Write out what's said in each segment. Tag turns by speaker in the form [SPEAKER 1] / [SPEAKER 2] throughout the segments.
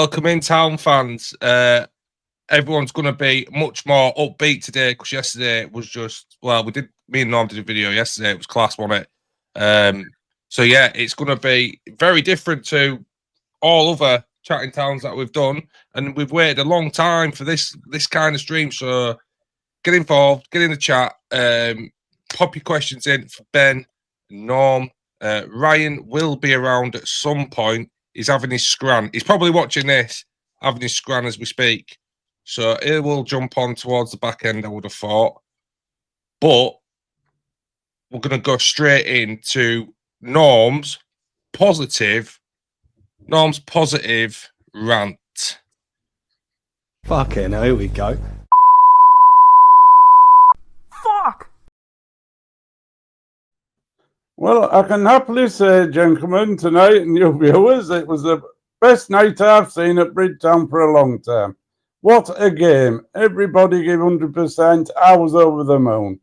[SPEAKER 1] welcome in, town fans. Everyone's going to be much more upbeat today because yesterday was just, well, me and Norm did a video yesterday. It was class, wasn't it? So, yeah, it's going to be very different to all other chatting towns that we've done. And we've waited a long time for this kind of stream. So get involved, get in the chat, pop your questions in for Ben, Norm. Ryan will be around at some point. He's having his scran. He's probably watching this, having his scran as we speak. So he will jump on towards the back end, I would have thought. But we're going to go straight into Norm's positive rant.
[SPEAKER 2] Fucking hell, here we go.
[SPEAKER 3] Fuck!
[SPEAKER 4] Well, I can happily say, gentlemen, tonight and your viewers, it was the best night I've seen at Bridgetown for a long time. What a game. Everybody gave 100%. I was over the moon.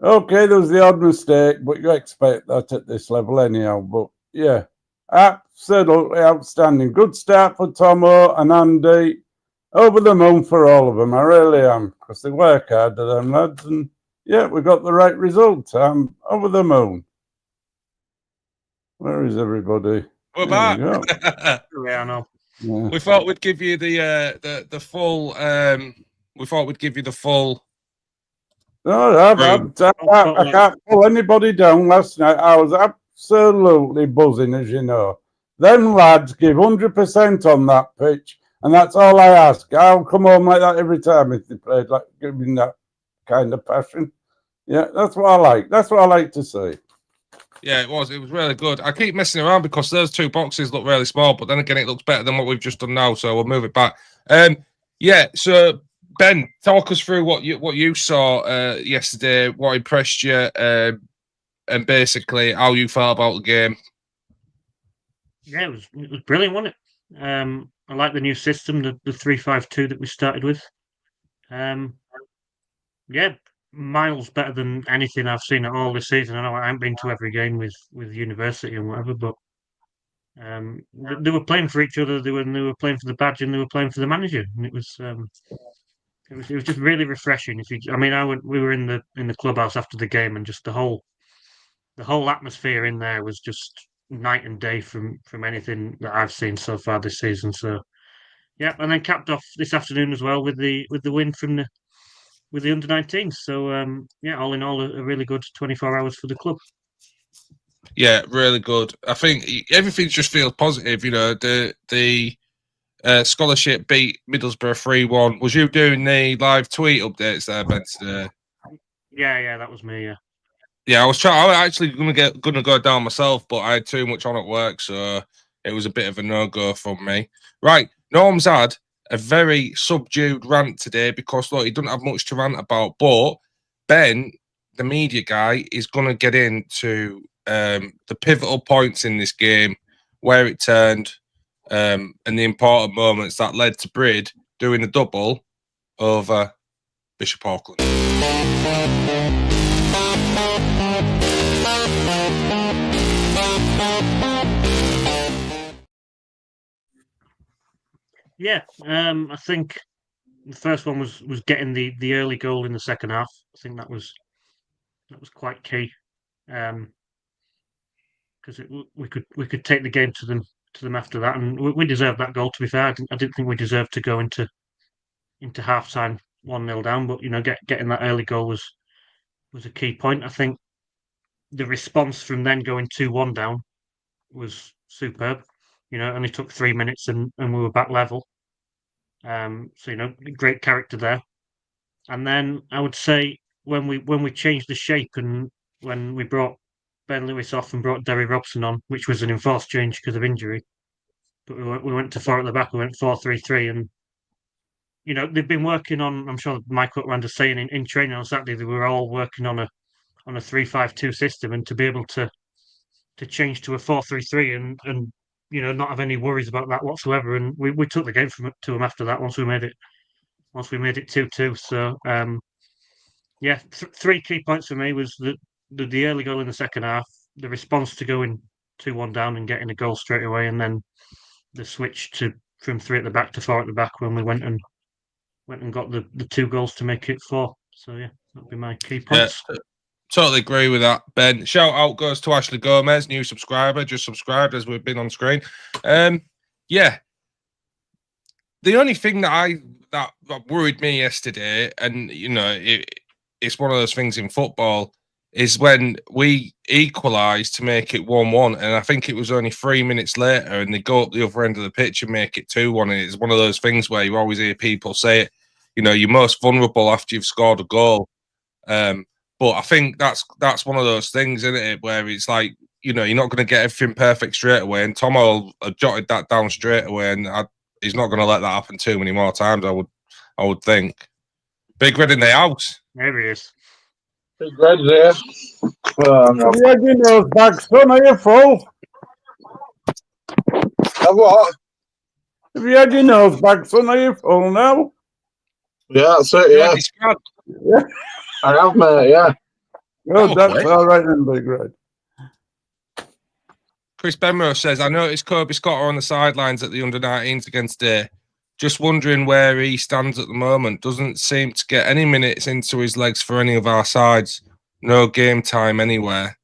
[SPEAKER 4] Okay, there was the odd mistake, but you expect that at this level anyhow. But, yeah, absolutely outstanding. Good start for Tomo and Andy. Over the moon for all of them. I really am, because they work hard, them lads. And, yeah, we got the right result. I'm over the moon. Where is everybody?
[SPEAKER 1] We're back.
[SPEAKER 3] Yeah, I know.
[SPEAKER 4] Yeah.
[SPEAKER 1] We thought we'd give you the full. We thought we'd give you the full.
[SPEAKER 4] No, I can't pull anybody down last night. I was absolutely buzzing, as you know. Them lads give 100% on that pitch, and that's all I ask. I'll come home like that every time if they played, like giving that kind of passion. Yeah, that's what I like. That's what I like to see.
[SPEAKER 1] Yeah, it was really good. I keep messing around because those two boxes look really small, but then again, it looks better than what we've just done now, so we'll move it back. Yeah, so Ben, talk us through what you saw yesterday, what impressed you, and basically how you felt about the game.
[SPEAKER 3] Yeah, it was brilliant, wasn't it? I like the new system, the 3-5-2 that we started with. Yeah, miles better than anything I've seen at all this season. I know I haven't been to every game with university and whatever, but they were playing for each other. They were playing for the badge, and they were playing for the manager, and it was just really refreshing. We were in the clubhouse after the game, and just the whole atmosphere in there was just night and day from anything that I've seen so far this season. So yeah, and then capped off this afternoon as well with the win with the under-19s. So yeah, all in all, a really good 24 hours for the club.
[SPEAKER 1] Yeah, really good. I think everything just feels positive. You know, the scholarship beat Middlesbrough 3-1. Was you doing the live tweet updates there, Ben?
[SPEAKER 3] Yeah, that was me.
[SPEAKER 1] Yeah, I was actually gonna go down myself, but I had too much on at work, so it was a bit of a no-go from me. Right, Norm's had a very subdued rant today because look, he doesn't have much to rant about. But Ben, the media guy, is gonna get into the pivotal points in this game, where it turned, and the important moments that led to Brid doing the double over Bishop Auckland.
[SPEAKER 3] Yeah, I think the first one was getting the early goal in the second half. I think that was quite key, because we could take the game to them after that, and we deserved that goal. To be fair, I didn't think we deserved to go into half time 1-0 down, but you know, getting that early goal was a key point. I think the response from then going 2-1 down was superb. You know, it only took 3 minutes and we were back level. So you know, great character there. And then I would say when we changed the shape and when we brought Ben Lewis off and brought Derry Robson on, which was an enforced change because of injury, but we went to 4 at the back. We went 4-3-3, and you know, they've been working on. I'm sure Michael Rander's saying in training on Saturday they were all working on a 3-5-2 system, and to be able to change to a 4-3-3 and you know, not have any worries about that whatsoever. And we took the game to them after that once we made it 2-2. So yeah, 3 key points for me was the early goal in the second half, the response to going 2-1 down and getting a goal straight away, and then the switch to from 3 at the back to 4 at the back when we went and got the 2 goals to make it 4. So yeah, that'd be my key points.
[SPEAKER 1] Yeah, totally agree with that, Ben. Shout out goes to Ashley Gomez, new subscriber, just subscribed as we've been on screen. Yeah. The only thing that worried me yesterday, and it's one of those things in football, is when we equalised to make it 1-1, and I think it was only 3 minutes later, and they go up the other end of the pitch and make it 2-1. And it's one of those things where you always hear people say it, you're most vulnerable after you've scored a goal. But I think that's one of those things, isn't it, where it's like, you're not going to get everything perfect straight away. And Tomo jotted that down straight away, and he's not going to let that happen too many more times, I would think. Big Red in the house.
[SPEAKER 3] There he is.
[SPEAKER 2] Big Red there.
[SPEAKER 4] Have you had your nose back, son? Are you full?
[SPEAKER 2] What?
[SPEAKER 4] Have you had your nose back, son? Are you full now?
[SPEAKER 2] Yeah, that's it, yeah.
[SPEAKER 4] Yeah.
[SPEAKER 2] I have, mate, yeah.
[SPEAKER 4] Oh, that's all right then, Big Red.
[SPEAKER 1] Chris Benrose says, I noticed Kobe Scott are on the sidelines at the under-19s against Day. Just wondering where he stands at the moment. Doesn't seem to get any minutes into his legs for any of our sides. No game time anywhere.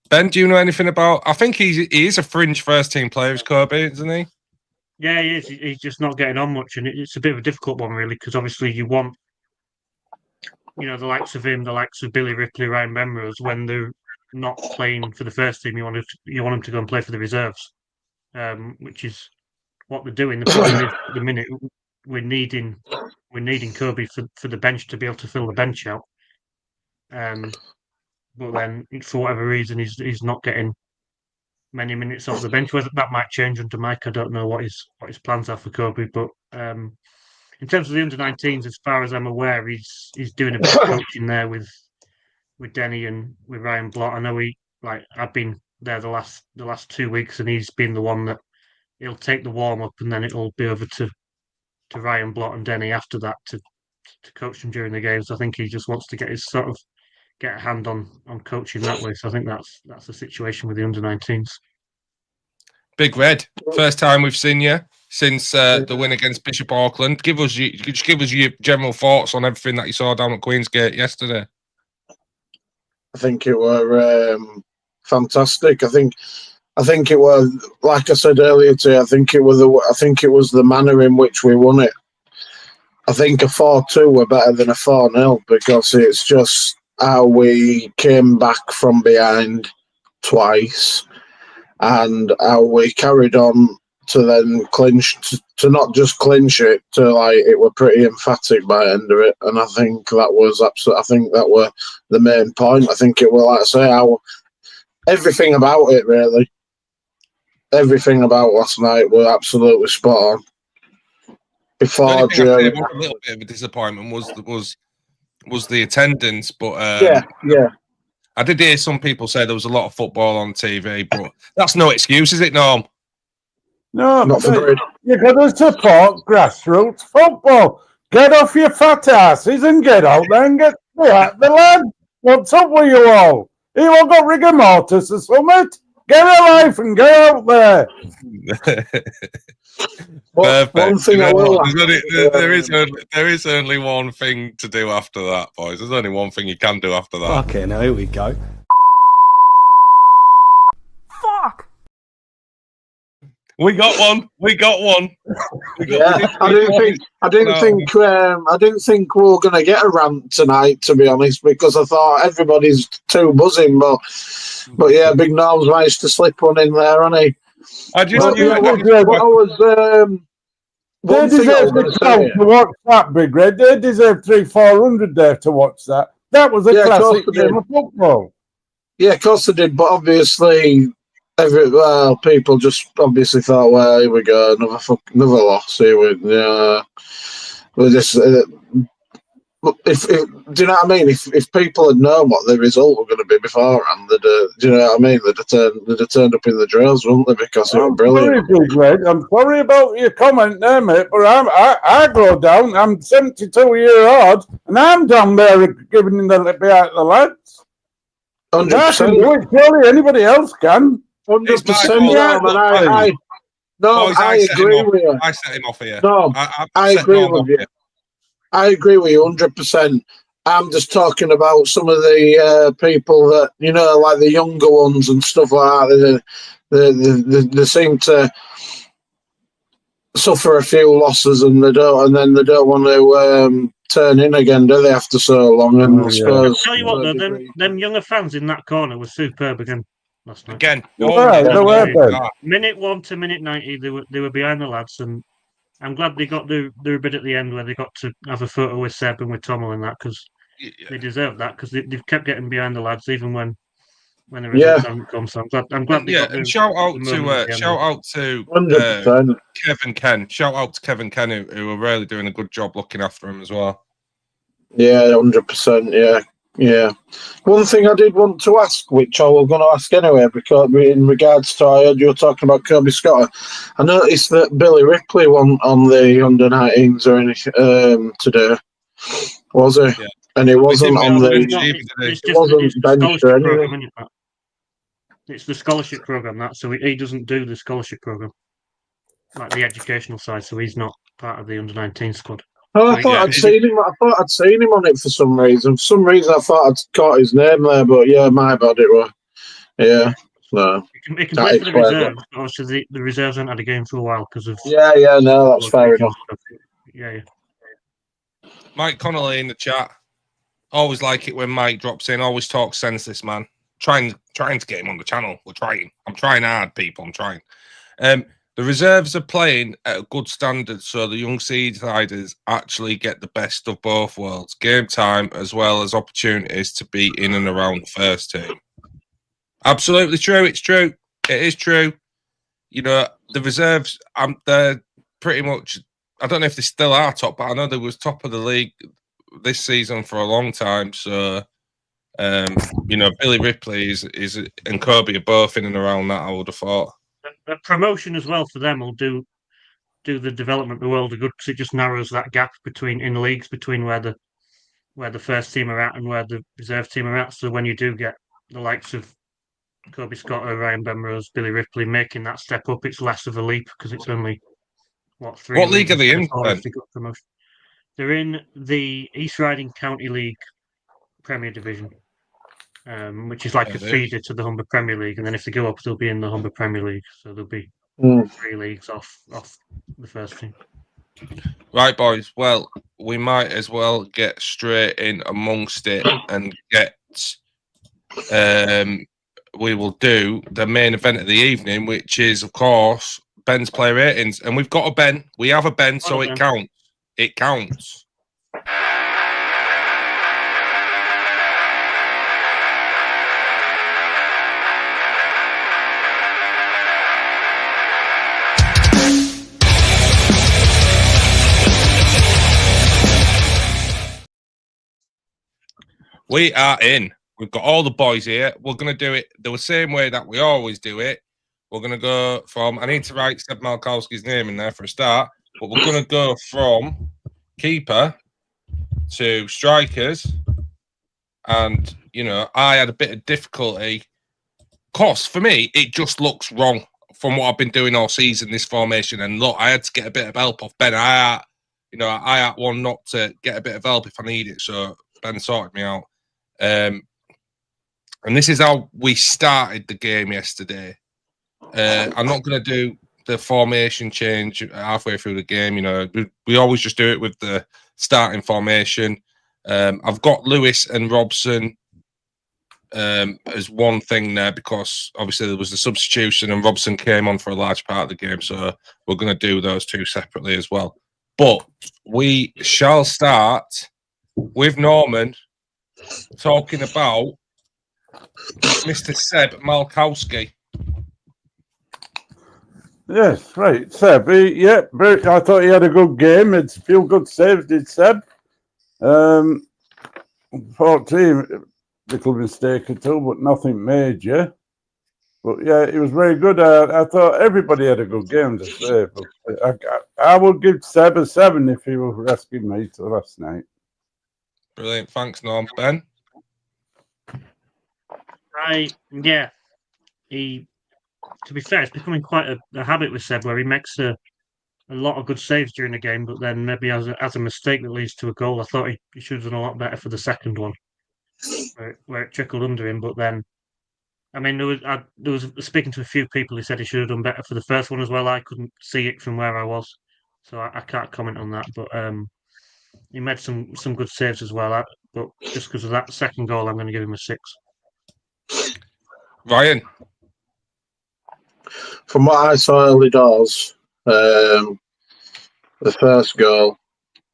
[SPEAKER 1] Ben, do you know anything about... I think he is a fringe first-team player, is Kobe, isn't he?
[SPEAKER 3] Yeah, he is. He's just not getting on much, and it's a bit of a difficult one, really, because obviously you want, the likes of him, the likes of Billy Ripley, Ryan Benrose, when they're not playing for the first team, you want them to go and play for the reserves, which is what they're doing. The problem is, at the minute, we're needing Kobe for the bench to be able to fill the bench out. But then, for whatever reason, he's not getting many minutes off the bench. Whether that might change under Mike, I don't know what his plans are for Kobe. But in terms of the under-19s, as far as I'm aware, he's doing a bit of coaching there with Denny and with Ryan Blott. I know I've been there the last 2 weeks, and he's been the one that he'll take the warm up, and then it'll be over to Ryan Blott and Denny after that to coach them during the games. I think he just wants to get a hand on coaching that way. So I think that's the situation with the under-19s. Big Red,
[SPEAKER 1] first time we've seen you since the win against Bishop Auckland. Give us your general thoughts on everything that you saw down at Queensgate yesterday.
[SPEAKER 2] I think it were fantastic. I think it was, like I said earlier to you, I think it was the manner in which we won it. I think a 4-2 were better than a 4-0 because it's just how we came back from behind twice and how we carried on to then clinch, to not just clinch it, to it were pretty emphatic by the end of it. And I think that was were the main point. I think it was, like I say, everything about it, really. Everything about last night were absolutely spot on. Before, during,
[SPEAKER 1] a little bit of a disappointment was the attendance, but
[SPEAKER 2] yeah.
[SPEAKER 1] I did hear some people say there was a lot of football on TV, but that's no excuse, is it, Norm?
[SPEAKER 4] No,
[SPEAKER 2] not for good.
[SPEAKER 4] You've got to support grassroots football. Get off your fat asses and get out there and get the lad. What's up with you all? You all got rigor mortis or something? Get a life and get out there.
[SPEAKER 1] Perfect.
[SPEAKER 2] One thing
[SPEAKER 1] there is only one thing to do after that, boys. There's only one thing you can do after that.
[SPEAKER 5] Okay, now here we go.
[SPEAKER 1] Fuck. We got one.
[SPEAKER 2] Yeah, I didn't think we were going to get a rant tonight, to be honest, because I thought everybody's too buzzing. But yeah, Big Norm's managed to slip one in there, hasn't he?
[SPEAKER 4] They deserve the crowd to watch that, Big Red. They deserve 300-400 there to watch that. That was a classic game of football.
[SPEAKER 2] Yeah, of course they did, but obviously, people just obviously thought, well, here we go, another loss. Here we're just. If do you know what I mean? If people had known what the result were going to be beforehand, do you know what I mean? They'd have turned up in the drills, wouldn't they? Because it was brilliant.
[SPEAKER 4] Sorry, I'm sorry about your comment there, mate, but I go down. I'm 72-year-old, and I'm down there giving the behind the lads.
[SPEAKER 2] 100%.
[SPEAKER 4] I can do it. Surely anybody else can.
[SPEAKER 2] 100%. No,
[SPEAKER 1] Boys,
[SPEAKER 2] I
[SPEAKER 1] set him
[SPEAKER 2] agree
[SPEAKER 1] off.
[SPEAKER 2] with you.
[SPEAKER 1] I set him off here.
[SPEAKER 2] No, I
[SPEAKER 1] set
[SPEAKER 2] agree
[SPEAKER 1] Norm
[SPEAKER 2] with
[SPEAKER 1] off
[SPEAKER 2] you.
[SPEAKER 1] here.
[SPEAKER 2] I agree with you 100%. I'm just talking about some of the people that, you know, like the younger ones and stuff like that. They seem to suffer a few losses and then they don't want to turn in again, do they, after so long? And I suppose,
[SPEAKER 3] Tell you what, though, them younger fans in that corner were superb again last night.
[SPEAKER 1] Again,
[SPEAKER 3] minute 1 to minute 90, they were behind the lads, and I'm glad they got their bit at the end where they got to have a photo with Seb and with Tommel and that, because they deserve that, because they've kept getting behind the lads even when the results haven't come. So I'm glad they got
[SPEAKER 1] and shout out to
[SPEAKER 2] 100%.
[SPEAKER 1] Kevin Ken. Shout out to Kevin Ken who are really doing a good job looking after him as well.
[SPEAKER 2] Yeah, 100%. Yeah. One thing I did want to ask, which I was going to ask anyway, because in regards to, I heard you were talking about Kirby Scott. I noticed that Billy Ripley won on the under-19s or anything today. Was he?
[SPEAKER 1] Yeah.
[SPEAKER 2] And he wasn't on the.
[SPEAKER 3] It's
[SPEAKER 2] It wasn't benched or anything.
[SPEAKER 3] Program, isn't it, it's the scholarship program, that, so he doesn't do the scholarship program, like the educational side, so he's not part of the under-19 squad.
[SPEAKER 2] Oh, I thought I'd seen him. I thought I'd seen him on it for some reason. For some reason, I thought I'd caught his name there, but yeah, my bad it was. Yeah, no.
[SPEAKER 3] He can play for the reserves, but obviously the reserves haven't had a game for a while because of.
[SPEAKER 2] Yeah, no, that's fair enough.
[SPEAKER 3] Yeah.
[SPEAKER 1] Mike Connolly in the chat. Always like it when Mike drops in. Always talks sense, this man. Trying to get him on the channel. We're trying. I'm trying hard, people. I'm trying. The reserves are playing at a good standard, so the young seedsiders actually get the best of both worlds. Game time as well as opportunities to be in and around the first team. Absolutely true. It's true. It is true. You know, the reserves, they're pretty much, I don't know if they still are top, but I know they was top of the league this season for a long time. So, you know, Billy Ripley is and Kirby are both in and around that, I would have thought.
[SPEAKER 3] A promotion as well for them will do the development of the world a good, because it just narrows that gap in leagues between where the first team are at and where the reserve team are at. So when you do get the likes of Kobe Scott or Ryan Bemrose, Billy Ripley making that step up, it's less of a leap because it's only 3.
[SPEAKER 1] What league are they in?
[SPEAKER 3] Promotion. They're in the East Riding County League Premier Division, which is like a feeder to the Humber Premier League, and then if they go up, they'll be in the Humber Premier League. So they'll be 3 leagues off the first team.
[SPEAKER 1] Right, boys. Well, we might as well get straight in amongst it and get. We will do the main event of the evening, which is, of course, Ben's player ratings, and we've got a Ben. We have a Ben, so it counts. It counts. We are in. We've got all the boys here. We're going to do it the same way that we always do it. We're going to go from, I need to write Seb Malkowski's name in there for a start, but we're going to go from keeper to strikers. And, you know, I had a bit of difficulty. Of course, for me, it just looks wrong from what I've been doing all season, this formation. And look, I had to get a bit of help off Ben. I had one not to get a bit of help if I need it. So Ben sorted me out. And this is how we started the game yesterday. I'm not going to do the formation change halfway through the game. You know, we always just do it with the starting formation. I've got Lewis and Robson as one thing there because obviously there was the substitution and Robson came on for a large part of the game. So we're going to do those two separately as well. But we shall start with Norman talking about Mr. Seb Malkowski.
[SPEAKER 4] Yes, right. Seb, I thought he had a good game. It's a few good saves, did Seb. 14, little mistake or two, but nothing major. But yeah, he was very good. I thought everybody had a good game to say. But I would give Seb a 7 if he was asking me to last night.
[SPEAKER 1] Brilliant. Thanks, Norm. Ben?
[SPEAKER 3] He to be fair, it's becoming quite a habit with Seb where he makes a lot of good saves during the game, but then maybe has a mistake that leads to a goal. I thought he should have done a lot better for the second one, where it trickled under him. But then, I mean, there was speaking to a few people who said he should have done better for the first one as well. I couldn't see it from where I was, so I can't comment on that. But he made some good saves as well. But just because of that second goal, I'm going to give him a 6.
[SPEAKER 1] Ryan,
[SPEAKER 2] From what I saw early doors, the first goal,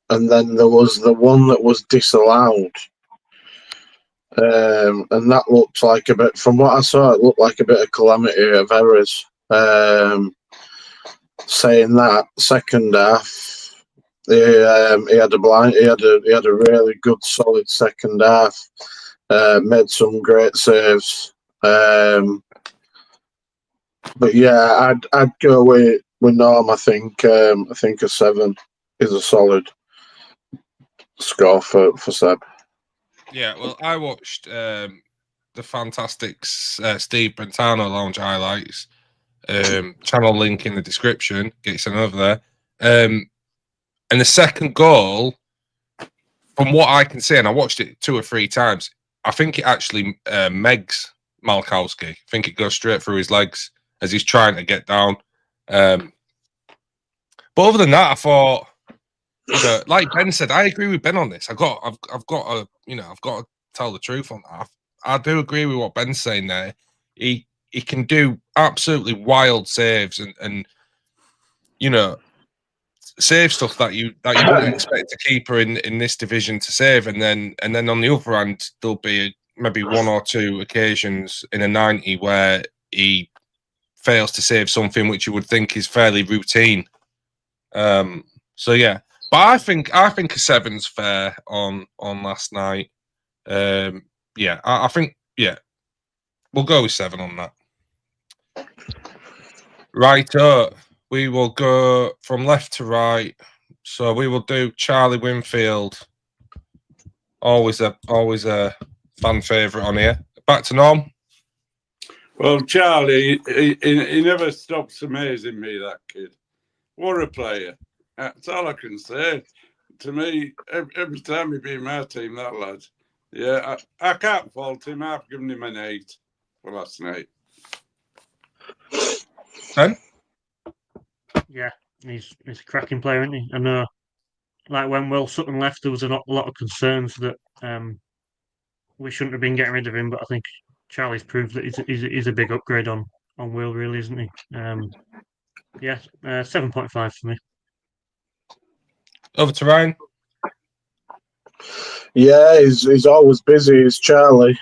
[SPEAKER 2] and then there was the one that was disallowed. And that looked like a bit, from what I saw, it looked like a bit of calamity of errors. Saying that, second half, he had a really good, solid second half. Made some great saves. But yeah, I'd go with Norm. I think a 7 is a solid score for Seb.
[SPEAKER 1] yeah, well, I watched the fantastic Steve Brentano Lounge highlights. Channel link in the description. Get you sent over there. And the second goal, from what I can see, and I watched it 2 or 3 times, I think it actually megs Malkowski. I think it goes straight through his legs as he's trying to get down. But other than that, I thought, like Ben said, I agree with Ben on this. I've got to tell the truth on that. I do agree with what Ben's saying there. He can do absolutely wild saves and save stuff that you wouldn't expect a keeper in this division to save, and then on the other hand, there'll be maybe 1 or 2 occasions in a 90 where he fails to save something which you would think is fairly routine. So yeah, but I think a 7's fair on last night. Yeah, I think we'll go with 7 on that. Right, we will go from left to right. So we will do Charlie Winfield. Always a fan favourite on here. Back to Norm.
[SPEAKER 4] Well, Charlie, he never stops amazing me, that kid. What a player. That's all I can say. To me, every time he beat my team, that lad. Yeah, I can't fault him. I've given him an 8 for last night.
[SPEAKER 1] Ben?
[SPEAKER 3] Yeah, he's a cracking player, isn't he? I know. Like when Will Sutton left, there was a lot of concerns that we shouldn't have been getting rid of him, but I think Charlie's proved that he's a big upgrade on Will, really, isn't he? Yeah, 7.5 for me.
[SPEAKER 1] Over to Ryan.
[SPEAKER 2] Yeah, he's always busy. He's Charlie.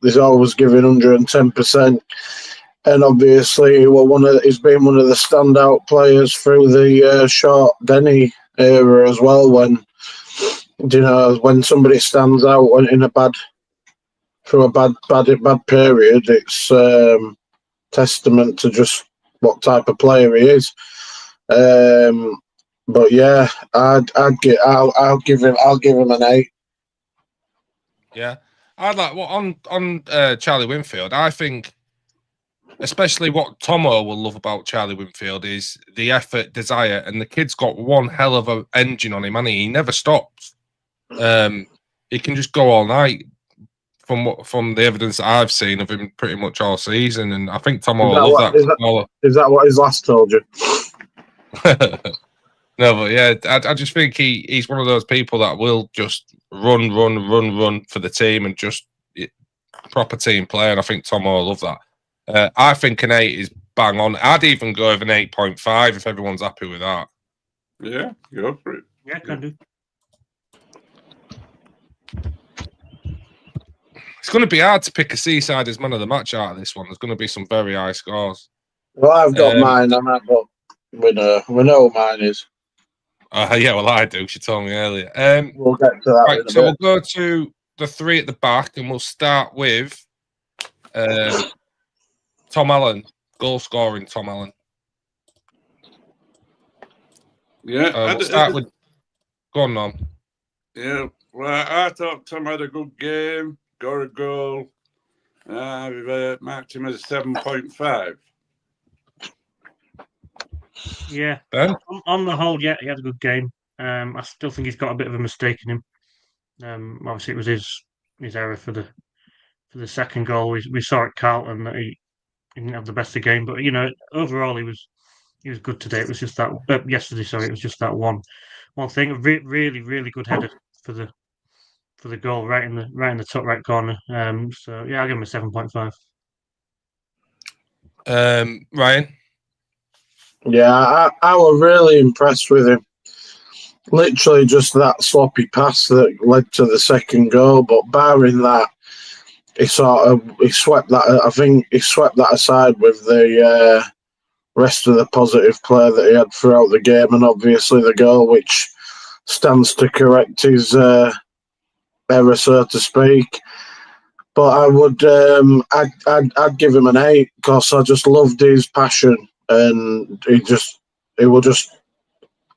[SPEAKER 2] He's always giving 110%, and obviously, he's been one of the standout players through the short Denny era as well. When somebody stands out through a bad period, it's testament to just what type of player he is. But yeah, I'll give him an 8.
[SPEAKER 1] Yeah, I'd like on Charlie Winfield. I think, especially what Tomo will love about Charlie Winfield is the effort, desire, and the kid's got one hell of an engine on him, and he never stops. He can just go all night. From the evidence that I've seen of him, pretty much all season, and I think Tomo will love that.
[SPEAKER 2] Is that what his last told you?
[SPEAKER 1] No, but yeah, I just think he's one of those people that will just run for the team and just proper team player. And I think Tomo will love that. I think an 8 is bang on. I'd even go with an 8.5 if everyone's happy with that.
[SPEAKER 4] Yeah, go for it.
[SPEAKER 3] Yeah, can do.
[SPEAKER 1] It's going to be hard to pick a Seasiders man of the match out of this one. There's going to be some very high scores.
[SPEAKER 2] Well, I've got mine, but we know mine is.
[SPEAKER 1] Yeah, well, I do. She told me earlier.
[SPEAKER 2] We'll get to that.
[SPEAKER 1] Right, so we'll go to the 3 at the back, and we'll start with Tom Allen, goal scoring. Tom Allen.
[SPEAKER 4] Yeah,
[SPEAKER 1] we'll start with. Go on, Norm.
[SPEAKER 4] Yeah, well, I thought Tom had a good game, got a goal. I've marked him as 7.5.
[SPEAKER 3] Yeah.
[SPEAKER 1] Ben?
[SPEAKER 3] On the whole, yeah, he had a good game. I still think he's got a bit of a mistake in him. Obviously, it was his error for the second goal. We saw at Carlton that he didn't have the best of the game, but overall he was good today. It was just that yesterday. Sorry, it was just that one thing. A really good header for the goal right in the top right corner. So yeah, I'll give him a 7.5.
[SPEAKER 1] Ryan?
[SPEAKER 2] Yeah, I was really impressed with him. Literally just that sloppy pass that led to the second goal, but barring that, he swept that. I think he swept that aside with the rest of the positive play that he had throughout the game, and obviously the goal, which stands to correct his error, so to speak. But I would, I'd give him an 8 because I just loved his passion, and he was just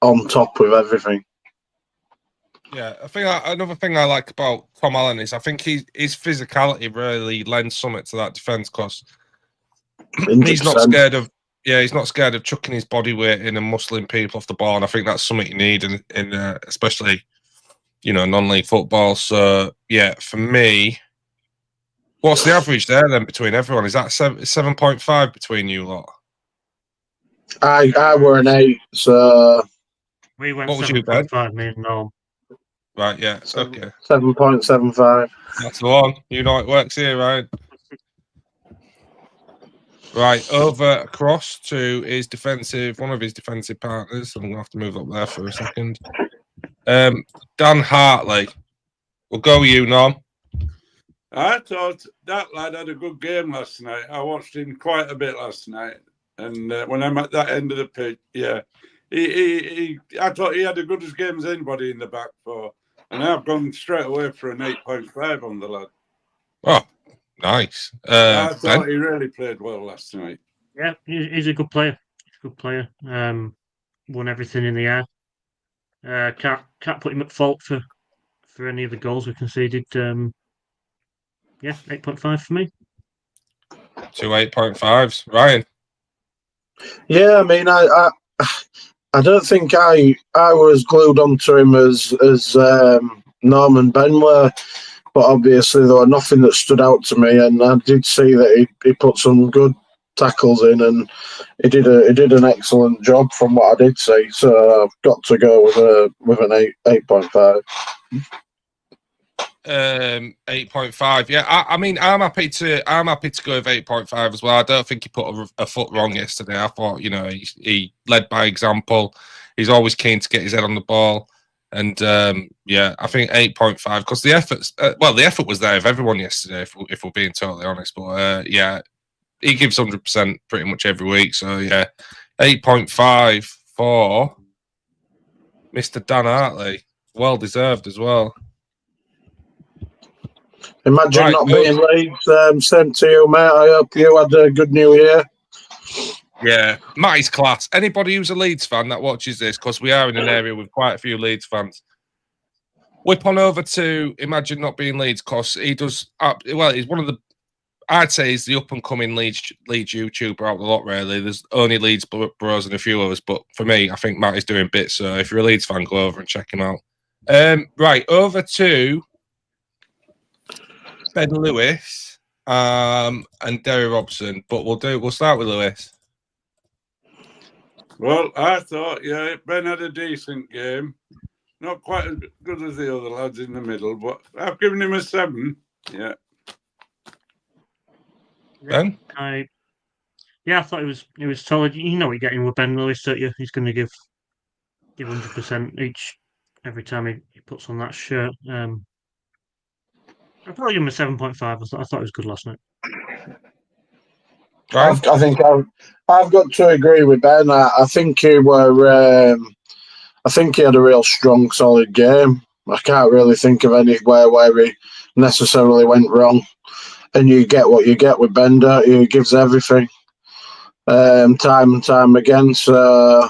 [SPEAKER 2] on top with everything.
[SPEAKER 1] Yeah, I think another thing I like about Tom Allen is I think his physicality really lends something to that defence because he's not scared of chucking his body weight in and muscling people off the ball, and I think that's something you need in especially non-league football. So yeah, for me, what's the average there then between everyone? Is that 7.5 between you lot?
[SPEAKER 2] I were an 8, so
[SPEAKER 3] We went
[SPEAKER 1] What was you, Ben?
[SPEAKER 3] 7.5. Me and Norm.
[SPEAKER 1] Right, yeah, okay.
[SPEAKER 2] 7.75.
[SPEAKER 1] That's the one. You know it works here, right? Right, over across to one of his defensive partners. I'm going to have to move up there for a second. Dan Hartley. We'll go with you, Norm.
[SPEAKER 4] I thought that lad had a good game last night. I watched him quite a bit last night. And when I'm at that end of the pitch, yeah, I thought he had as good a game as anybody in the back four. And I've gone straight away for an 8.5 on the lad.
[SPEAKER 1] Oh, nice.
[SPEAKER 4] I thought
[SPEAKER 1] Ben?
[SPEAKER 4] he really played well last night.
[SPEAKER 3] Yeah, he's a good player. He's a good player. Won everything in the air. Can't put him at fault for any of the goals we conceded. Yeah, 8.5 for me.
[SPEAKER 1] 2 8.5s. Ryan?
[SPEAKER 2] Yeah, I mean, I don't think I was glued onto him as Norman Ben were, but obviously there was nothing that stood out to me, and I did see that he put some good tackles in, and he did an excellent job from what I did see. So I've got to go with an 8.5.
[SPEAKER 1] 8.5. Yeah, I mean, I'm happy to go with 8.5 as well. I don't think he put a foot wrong yesterday. I thought, he led by example. He's always keen to get his head on the ball, and yeah, I think 8.5 because the effort was there of everyone yesterday. If we're being totally honest, but yeah, he gives 100% pretty much every week. So yeah, 8.5 for Mr. Dan Hartley. Well deserved as well.
[SPEAKER 2] Imagine not being Leeds. Same to you, mate. I hope you had a good New Year.
[SPEAKER 1] Yeah, Matty's class. Anybody who's a Leeds fan that watches this, because we are in an area with quite a few Leeds fans, whip on over to Imagine Not Being Leeds, because he does. Well, he's one of the. I'd say he's the up and coming Leeds YouTuber out of the lot. Really, there's only Leeds bros and a few others, but for me, I think Matty's doing bits. So if you're a Leeds fan, go over and check him out. Right, over to Ben Lewis and Derry Robson, but we'll start with Lewis.
[SPEAKER 4] Well, I thought, yeah, Ben had a decent game. Not quite as good as the other lads in the middle, but I've given him a 7. Yeah.
[SPEAKER 1] Ben?
[SPEAKER 3] I thought it was solid. You know what you're getting with Ben Lewis, don't you? He's going to give 100% every time he puts on that shirt. I probably give him a 7.5. I thought it was good last night.
[SPEAKER 2] I think I've got to agree with Ben. I think he were. I think he had a real strong, solid game. I can't really think of anywhere where he necessarily went wrong. And you get what you get with Ben, don't you? He gives everything, time and time again. So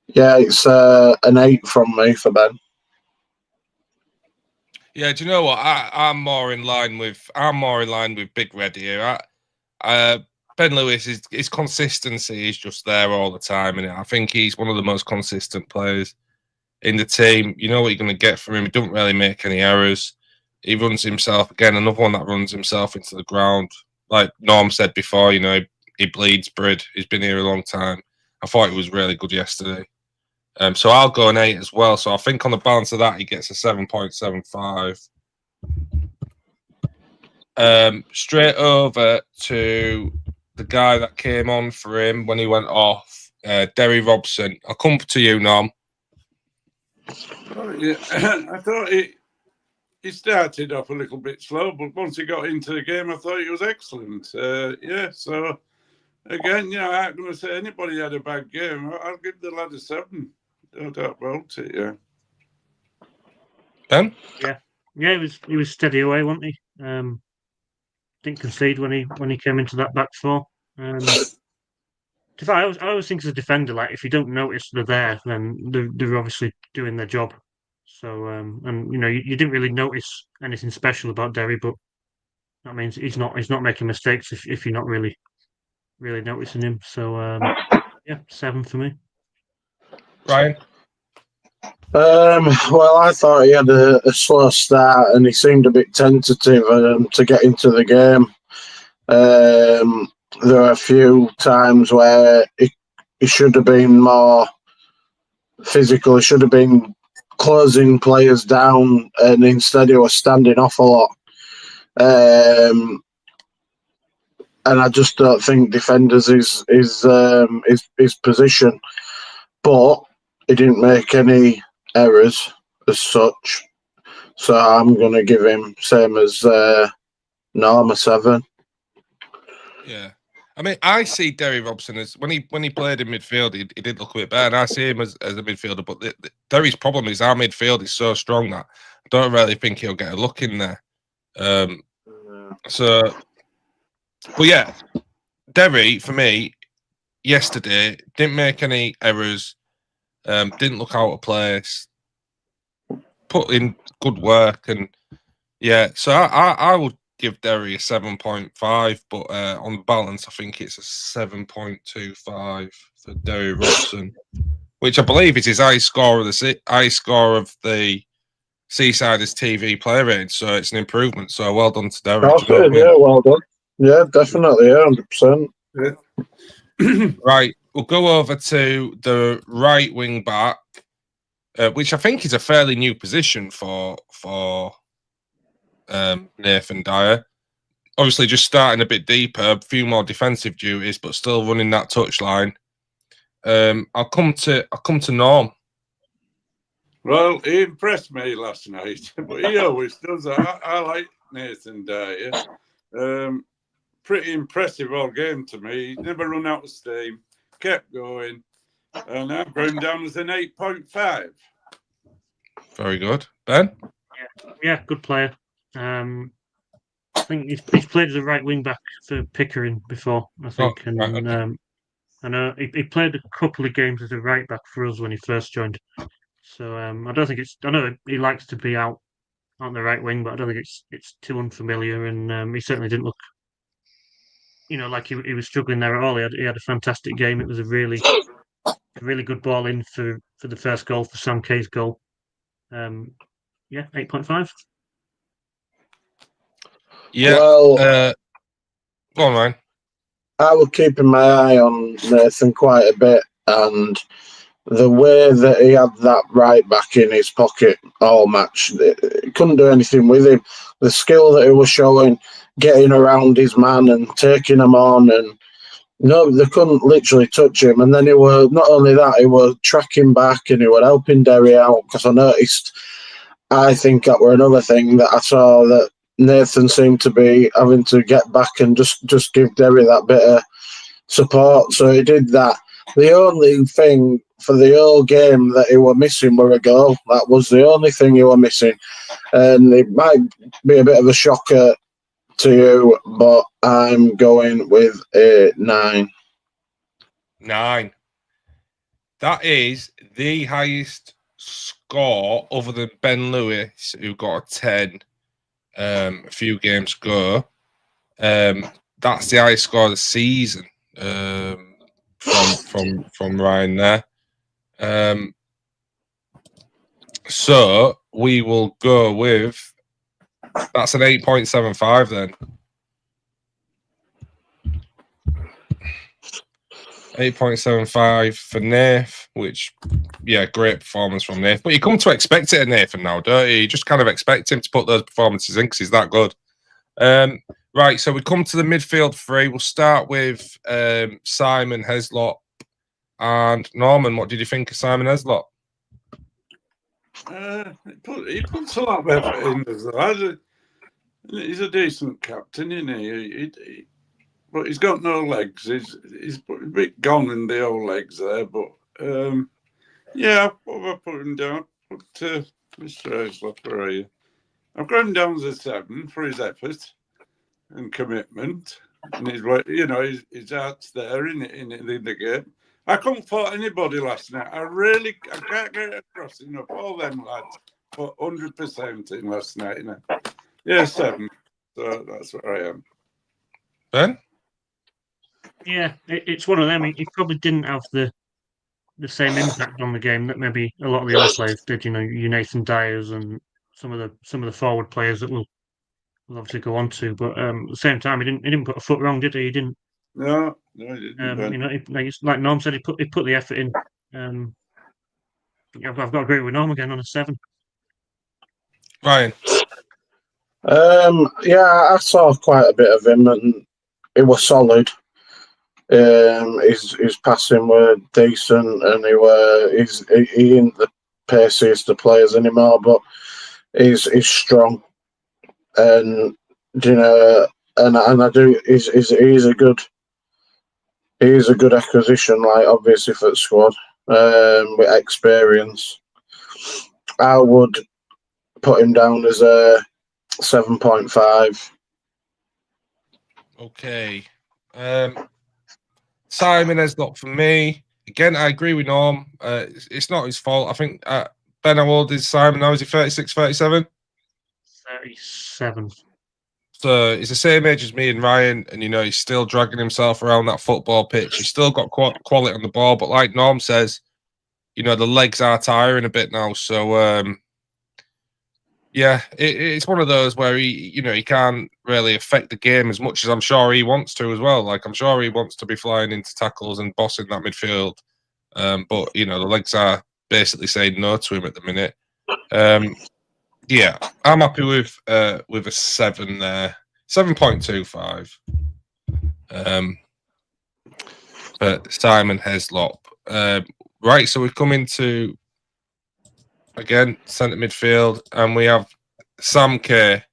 [SPEAKER 2] yeah, it's an 8 from me for Ben.
[SPEAKER 1] Yeah, do you know what? I'm more in line with Big Red here. Ben Lewis, his consistency is just there all the time, and I think he's one of the most consistent players in the team. You know what you're going to get from him. He doesn't really make any errors. He runs himself again. Another one that runs himself into the ground, like Norm said before. You know, he bleeds Brid. He's been here a long time. I thought he was really good yesterday. So I'll go an 8 as well. So I think on the balance of that, he gets a 7.75. Straight over to the guy that came on for him when he went off, Derry Robson. I'll come to you, Norm.
[SPEAKER 4] Oh, yeah. I thought he started off a little bit slow, but once he got into the game, I thought he was excellent. Yeah, so again, you know, I'm not going to say anybody had a bad game. I'll give the lad a 7. No doubt about it, yeah.
[SPEAKER 1] Ben?
[SPEAKER 3] Yeah, he was steady away, wasn't he? Didn't concede when he came into that back four. I always think as a defender, like if you don't notice they're there, then they're obviously doing their job. So and you know you didn't really notice anything special about Derry, but that means he's not making mistakes if you're not really noticing him. So yeah, 7 for me.
[SPEAKER 1] Ryan?
[SPEAKER 2] Well, I thought he had a slow start and he seemed a bit tentative to get into the game. There were a few times where he should have been more physical. He should have been closing players down, and instead he was standing off a lot. And I just don't think defenders is his position. But he didn't make any errors as such, so I'm going to give him same as Norm, a 7.
[SPEAKER 1] Yeah. I mean, I see Derry Robson as when he played in midfield, he did look a bit better. And I see him as a midfielder, but Derry's problem is our midfield is so strong that I don't really think he'll get a look in there. So, but yeah, Derry for me yesterday didn't make any errors, didn't look out of place, put in good work, and yeah. So I would give Derry a 7.5, but on balance, I think it's a 7.25 for Derry Robson, which I believe is his highest score of the Seasiders TV player rating. So it's an improvement. So well done to Derry.
[SPEAKER 2] That's it, yeah, well done. Yeah, definitely, yeah, 100%.
[SPEAKER 4] Yeah.
[SPEAKER 1] Right, we'll go over to the right wing back, which I think is a fairly new position for Nathan Dyer. Obviously, just starting a bit deeper, a few more defensive duties, but still running that touchline. I'll come to Norm.
[SPEAKER 4] Well, he impressed me last night, but he always does. I like Nathan Dyer. Pretty impressive all game to me. He never run out of steam, kept going, and I've got him down as an 8.5.
[SPEAKER 1] Very good. Ben?
[SPEAKER 3] Yeah, good player. I think he's played as a right wing back for Pickering before, I think, and
[SPEAKER 1] right, okay.
[SPEAKER 3] I know he played a couple of games as a right back for us when he first joined. So I don't think I know he likes to be out on the right wing, but I don't think it's too unfamiliar. And he certainly didn't look, like he was struggling there at all. He had a fantastic game. It was a really good ball in for the first goal, for Sam Kay's goal. Yeah, 8.5.
[SPEAKER 1] Yeah.
[SPEAKER 2] Well,
[SPEAKER 1] go on, Ryan.
[SPEAKER 2] I was keeping my eye on Nathan quite a bit, and the way that he had that right back in his pocket all match, he couldn't do anything with him. The skill that he was showing, getting around his man and taking him on, and no, they couldn't literally touch him. And then he were not only that, he was tracking back and he were helping Derry out, because I think that were another thing that I saw, that Nathan seemed to be having to get back and just give Derry that bit of support. So he did that. The only thing for the whole game that he were missing were a goal. That was the only thing he were missing. And it might be a bit of a shocker to you, but I'm going with a 9.
[SPEAKER 1] 9. That is the highest got, other than Ben Lewis, who got a 10 a few games ago, that's the highest score of the season from Ryan there. So we will go with, that's an 8.75 then. 8.75 for Nath, which, yeah, great performance from Nath. But you come to expect it of Nathan now, don't you? You just kind of expect him to put those performances in because he's that good. Right, so we come to the midfield three. We'll start with Simon Heslop and Norman. What did you think of Simon Heslop?
[SPEAKER 4] He puts a lot of effort in, as well. He's a decent captain, isn't he? But he's got no legs. He's a bit gone in the old legs there. But yeah, I put him down. Mr. Heslop, where are you? I've got him down as a 7 for his effort and commitment, and his heart's there in the game. I couldn't fault anybody last night. I can't get it across enough. All them lads put 100% in last night. Yeah, 7. So that's where I am.
[SPEAKER 1] Ben?
[SPEAKER 3] Yeah, it's one of them. He probably didn't have the same impact on the game that maybe a lot of the other players did. You Nathan Dyers and some of the forward players that we'll obviously go on to. But at the same time, he didn't put a foot wrong, did he? He didn't.
[SPEAKER 4] No, he didn't.
[SPEAKER 3] Like Norm said, he put the effort in. I've got to agree with Norm again on a 7.
[SPEAKER 1] Ryan?
[SPEAKER 2] Yeah, I saw quite a bit of him, and it was solid. His passing were decent, and he ain't the paciest of players anymore, but he's strong, and and I do. He's a good acquisition, like obviously for the squad, with experience. I would put him down as a 7.5.
[SPEAKER 1] Okay. Simon Heslop for me. Again, I agree with Norm. It's not his fault. I think Ben, how old is Simon now? Is he 36, 37?
[SPEAKER 3] 37.
[SPEAKER 1] So he's the same age as me and Ryan, and he's still dragging himself around that football pitch. He's still got quality on the ball, but like Norm says, the legs are tiring a bit now. So yeah, it's one of those where he can't really affect the game as much as I'm sure he wants to as well. Like I'm sure he wants to be flying into tackles and bossing that midfield, but the legs are basically saying no to him at the minute. Yeah, I'm happy with a 7 there, 7.25. But Simon Heslop. Right, so we come into again centre midfield, and we have Sam Kerr,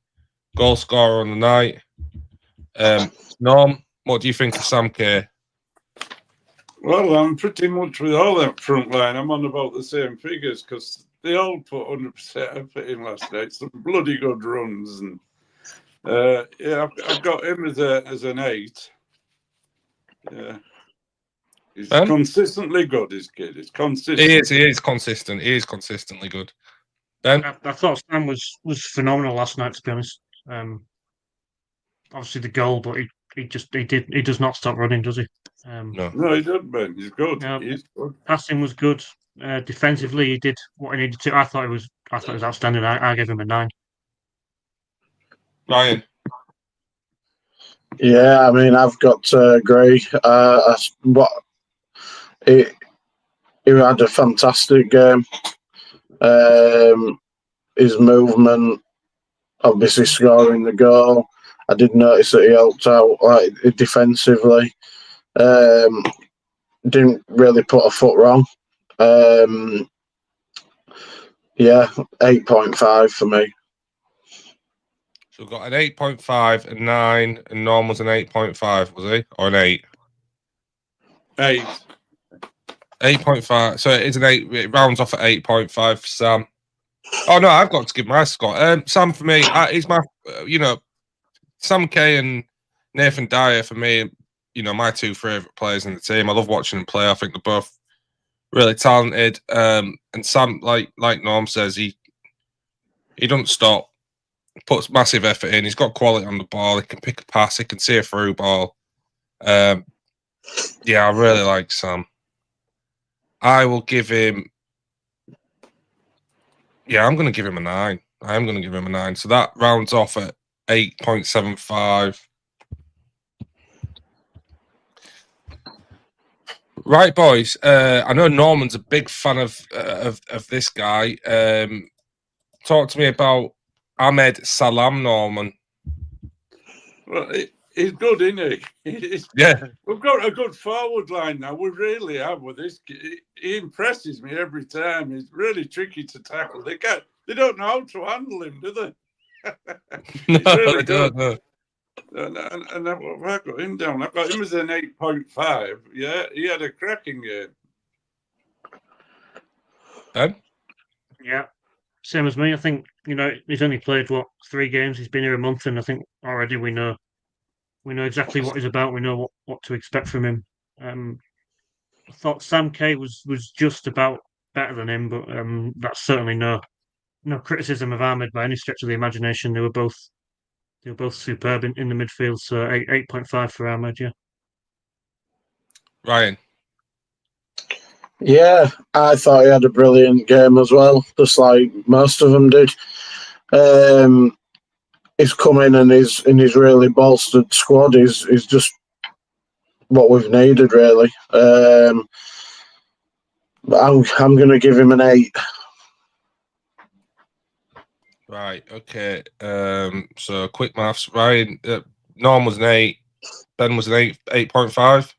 [SPEAKER 1] goal scorer on the night. Norm, what do you think of Sam Kerr?
[SPEAKER 4] Well, I'm pretty much with all that front line. I'm on about the same figures because they all put 100% effort in last night. Some bloody good runs, and yeah, I've got him as an 8. Yeah, he's consistently good. This kid, he's consistent.
[SPEAKER 1] He is consistent. He is consistently good. Ben,
[SPEAKER 3] I thought Sam was phenomenal last night. To be honest, obviously the goal, but he does not stop running, does he?
[SPEAKER 1] No,
[SPEAKER 4] he doesn't, Ben. He's good. He's good.
[SPEAKER 3] Passing was good. Defensively, he did what he needed to. I thought it was outstanding. I gave him a 9.
[SPEAKER 1] Ryan.
[SPEAKER 2] Yeah, I mean, I've got to agree. He had a fantastic game. His movement, obviously scoring the goal. I did notice that he helped out defensively. Didn't really put a foot wrong. Yeah, 8.5 for me.
[SPEAKER 1] So we've got an 8.5, a 9, and Norm was an 8.5, was he? Or an 8?
[SPEAKER 4] 8.
[SPEAKER 1] 8.5. So it is an 8. It rounds off at 8.5 for Sam. Oh, no, I've got to give my score. Sam, for me, he's my, Sam Kay and Nathan Dyer, for me, my 2 favourite players in the team. I love watching them play. I think they're both really talented. And Sam, like Norm says, he doesn't stop. Puts massive effort in. He's got quality on the ball. He can pick a pass. He can see a through ball. Yeah, I really like Sam. I will give him. Yeah, I'm going to give him a 9. I am going to give him a 9. So that rounds off at 8.75. Right, boys. I know Norman's a big fan of this guy. Talk to me about Ahmed Salam, Norman.
[SPEAKER 4] Well, he's good, isn't he?
[SPEAKER 1] Yeah.
[SPEAKER 4] We've got a good forward line now. We really have with this. He impresses me every time. He's really tricky to tackle. They don't know how to handle him, do they?
[SPEAKER 1] No,
[SPEAKER 4] really
[SPEAKER 1] they don't. No.
[SPEAKER 4] And I've got him down. I've got him as an 8.5. Yeah, he had a cracking game.
[SPEAKER 1] Ben?
[SPEAKER 3] Yeah, same as me. I think, he's only played 3 games. He's been here a month, and I think already we know exactly what he's about. We know what to expect from him. I thought Sam Kay was just about better than him, but that's certainly no criticism of Ahmed by any stretch of the imagination. They were both superb in the midfield. So 8.5 for Ahmed. Yeah.
[SPEAKER 1] Ryan?
[SPEAKER 2] Yeah, I thought he had a brilliant game as well, just like most of them did. He's come in and in his really bolstered squad is just what we've needed, really. But I'm going to give him an 8.
[SPEAKER 1] Right, okay. So quick maths. Ryan, Norm was an 8. Ben was an 8.5.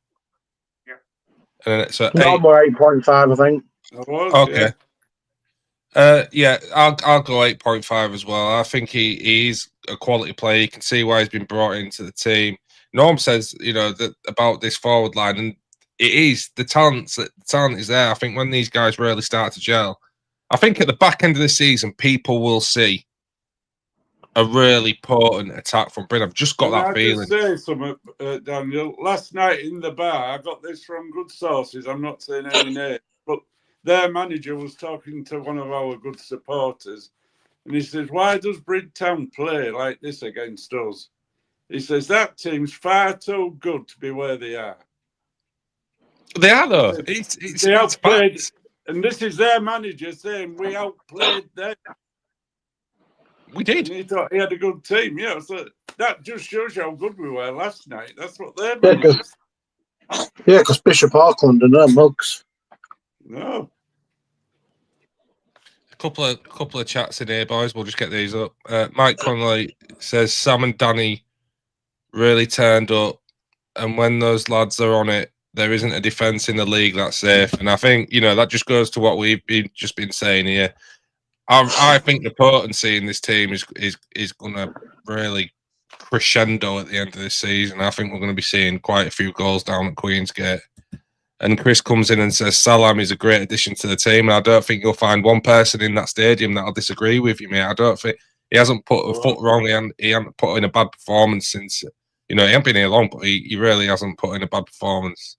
[SPEAKER 3] Yeah.
[SPEAKER 1] And then so
[SPEAKER 2] No
[SPEAKER 1] 8.
[SPEAKER 2] more 8.5, I think.
[SPEAKER 1] Okay. Yeah, I'll go 8.5 as well. I think he's a quality player. You can see why he's been brought into the team. Norm says, that about this forward line, and it is the talent is there. I think when these guys really start to gel, I think at the back end of the season, people will see a really potent attack from Bryn. I've just got that feeling.
[SPEAKER 4] Just say something, Daniel. Last night in the bar, I got this from good sources. I'm not saying any names, but their manager was talking to one of our good supporters, and he says, "Why does Bridgetown play like this against us?" He says, "That team's far too good to be where they are."
[SPEAKER 1] They are, though.
[SPEAKER 4] They outplayed, and this is their manager saying, "We outplayed them."
[SPEAKER 1] We did.
[SPEAKER 4] And he thought he had a good team. Yeah, so that just shows you how good we were last night. That's what their manager.
[SPEAKER 2] Yeah, because Bishop Auckland are no mugs.
[SPEAKER 4] No.
[SPEAKER 1] A couple of chats in here, boys. We'll just get these up. Mike Conley says Sam and Danny really turned up, and when those lads are on it, there isn't a defence in the league that's safe. And I think that just goes to what we've just been saying here. I think the potency in this team is going to really crescendo at the end of this season. I think we're going to be seeing quite a few goals down at Queensgate. And Chris comes in and says Salam is a great addition to the team. And I don't think you'll find one person in that stadium that'll disagree with you, mate. I don't think he hasn't put a foot wrong. He hasn't put in a bad performance since, he hasn't been here long, but he really hasn't put in a bad performance.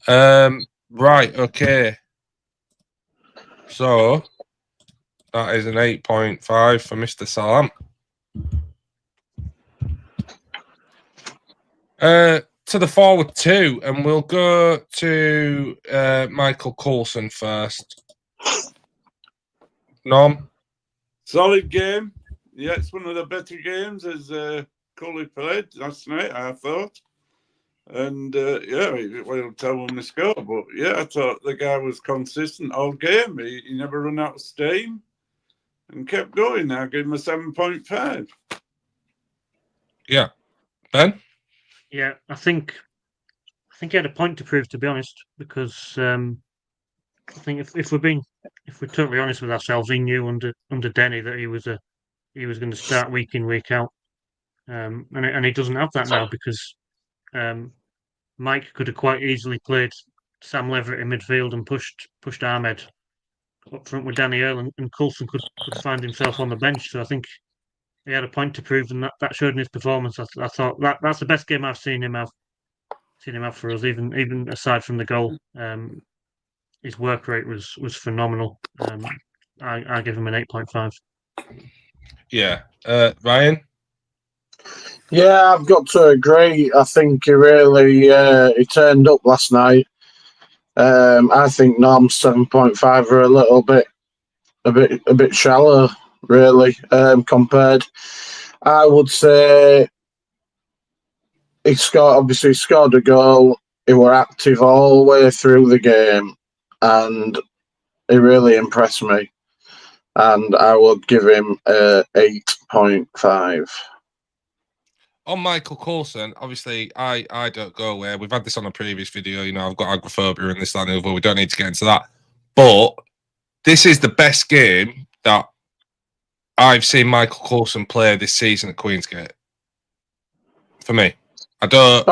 [SPEAKER 1] Right, okay. So that is an 8.5 for Mr. Salam. To the forward 2, and we'll go to Michael Coulson first. Norm?
[SPEAKER 4] Solid game. Yeah, it's one of the better games as Cooley played last night, I thought. And we'll tell when we score. But yeah, I thought the guy was consistent all game. He never run out of steam and kept going. I gave him a 7.5.
[SPEAKER 3] Yeah. Ben? Yeah, I think he had a point to prove, to be honest, because I think if we're totally honest with ourselves, he knew under Denny that he was going to start week in, week out, and he doesn't have that now because Mike could have quite easily played Sam Leverett in midfield and pushed Ahmed up front with Danny Earl, and Coulson could find himself on the bench. So I think he had a point to prove, and that showed in his performance. I thought that's the best game I've seen him have for us, even aside from the goal. his work rate was phenomenal. I give him an 8.5.
[SPEAKER 1] Yeah, Ryan.
[SPEAKER 2] Yeah, I've got to agree. I think he really he turned up last night. I think Norm's 7.5 are a bit shallow, really, compared. I would say he scored a goal. He were active all the way through the game, and he really impressed me. And I would give him 8.5.
[SPEAKER 1] On Michael Coulson, obviously, I don't go away. We've had this on a previous video. You know, I've got agoraphobia and this, that, and the other. We don't need to get into that. But this is the best game that I've seen Michael Coulson play this season at Queensgate. For me, I don't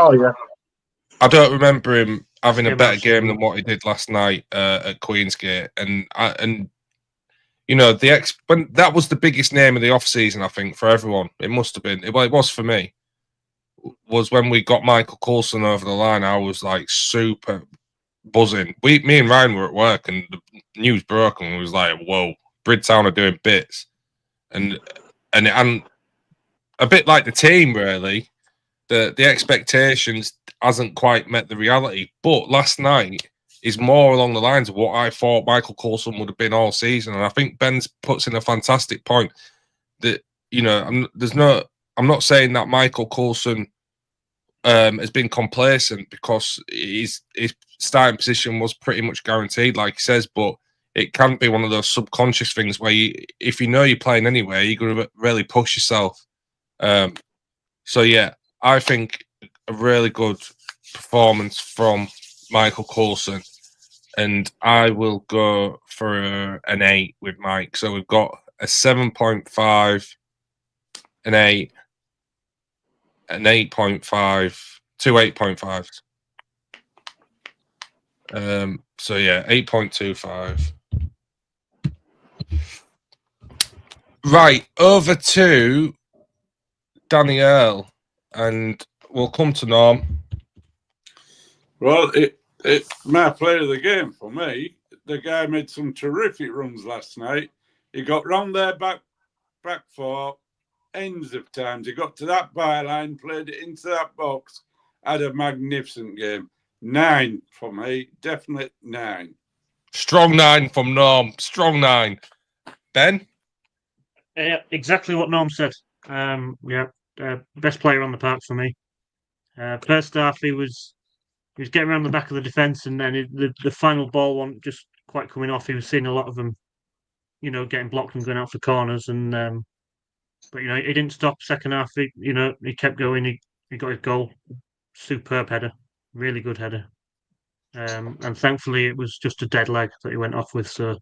[SPEAKER 1] remember him having a better game than what he did last night at Queensgate. And you know, when that was the biggest name of the off season, I think, for everyone. It must have been. Well, it was for me. Was when we got Michael Coulson over the line. I was like super buzzing. Me and Ryan were at work, and the news broke, and we was like, "Whoa, Bridgetown are doing bits," and a bit like the team, really. The expectations hasn't quite met the reality. But last night is more along the lines of what I thought Michael Coulson would have been all season, and I think Ben puts in a fantastic point that, you know, I'm not saying that Michael Coulson has been complacent, because his starting position was pretty much guaranteed, like he says, but it can be one of those subconscious things where if you know you're playing anyway, you're going to really push yourself. So, yeah, I think a really good performance from Michael Coulson, and I will go for an 8 with Mike. So we've got a 7.5, an 8, an 8.5, two 8.5s. So yeah, 8.25. Right, over to Danielle, and we'll come to Norm.
[SPEAKER 4] Well, it's my player of the game for me. The guy made some terrific runs last night. He got round there back four, ends of times. He got to that byline, played it into that box, had a magnificent game. 9 for me, definite 9.
[SPEAKER 1] Strong 9 from Norm. Strong 9. Ben?
[SPEAKER 3] Yeah, exactly what Norm said. Best player on the park for me. First half, he was getting around the back of the defence, and then the final ball wasn't just quite coming off. He was seeing a lot of them, you know, getting blocked and going out for corners. And but you know, he didn't stop. Second half, he kept going. He got his goal. Superb header, really good header. And thankfully, it was just a dead leg that he went off with. So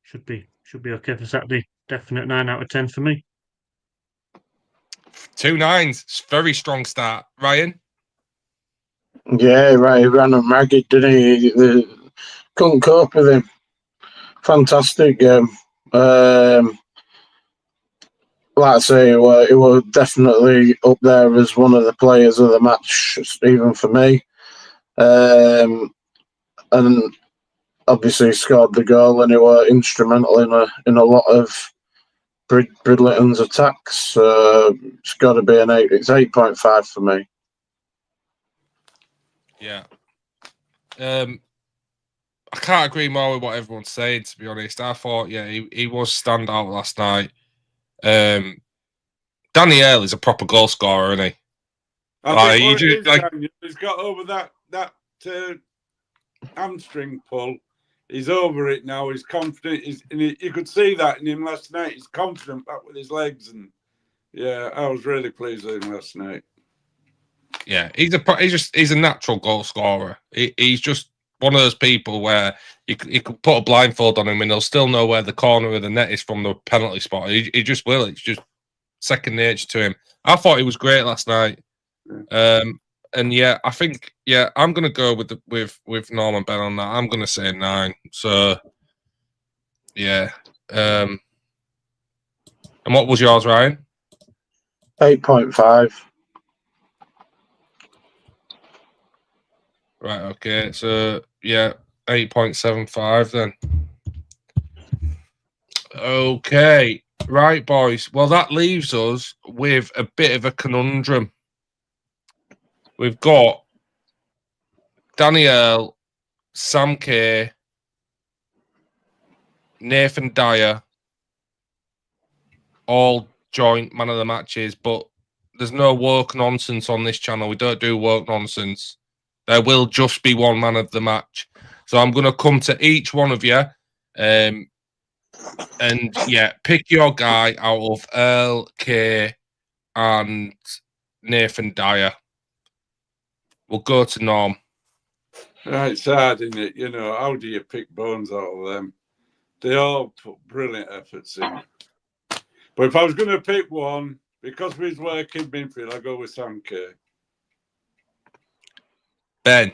[SPEAKER 3] should be okay for Saturday. Definite 9 out of 10 for me.
[SPEAKER 1] 2 9s. Very strong start. Ryan?
[SPEAKER 2] Yeah, right. He ran him ragged, didn't he? Couldn't cope with him. Fantastic game. Like I say, it was definitely up there as one of the players of the match, even for me. And obviously scored the goal, and he was instrumental in a lot of Bridlington's attacks. It's got to be an 8. It's 8.5 for me.
[SPEAKER 1] Yeah. I can't agree more with what everyone's saying, to be honest. I thought, yeah, he was standout last night. Danielle is a proper goal scorer, isn't he?
[SPEAKER 4] He's got over that hamstring pull. He's over it now. He's confident. You could see that in him last night. He's confident back with his legs, and yeah, I was really pleased with him last night.
[SPEAKER 1] Yeah, he's a natural goal scorer. He's just one of those people where you could put a blindfold on him and he'll still know where the corner of the net is from the penalty spot. He just will. It's just second nature to him. I thought he was great last night. And yeah, I think I'm gonna go with Norm and Ben on that. I'm gonna say 9. So yeah. And what was yours, Ryan?
[SPEAKER 2] 8.5.
[SPEAKER 1] Right, okay. So yeah, 8.75 then. Okay. Right, boys. Well, that leaves us with a bit of a conundrum. We've got Danielle, Sam Kay, Nathan Dyer, all joint man of the matches, but there's no woke nonsense on this channel. We don't do woke nonsense. There will just be one man of the match. So I'm going to come to each one of you. And yeah, pick your guy out of Earl, Kay, and Nathan Dyer. We'll go to Norm.
[SPEAKER 4] Right, it's hard, isn't it? You know, how do you pick bones out of them? They all put brilliant efforts in. But if I was going to pick one, because of his work in midfield, I'd go with Sam Kay.
[SPEAKER 1] Ben.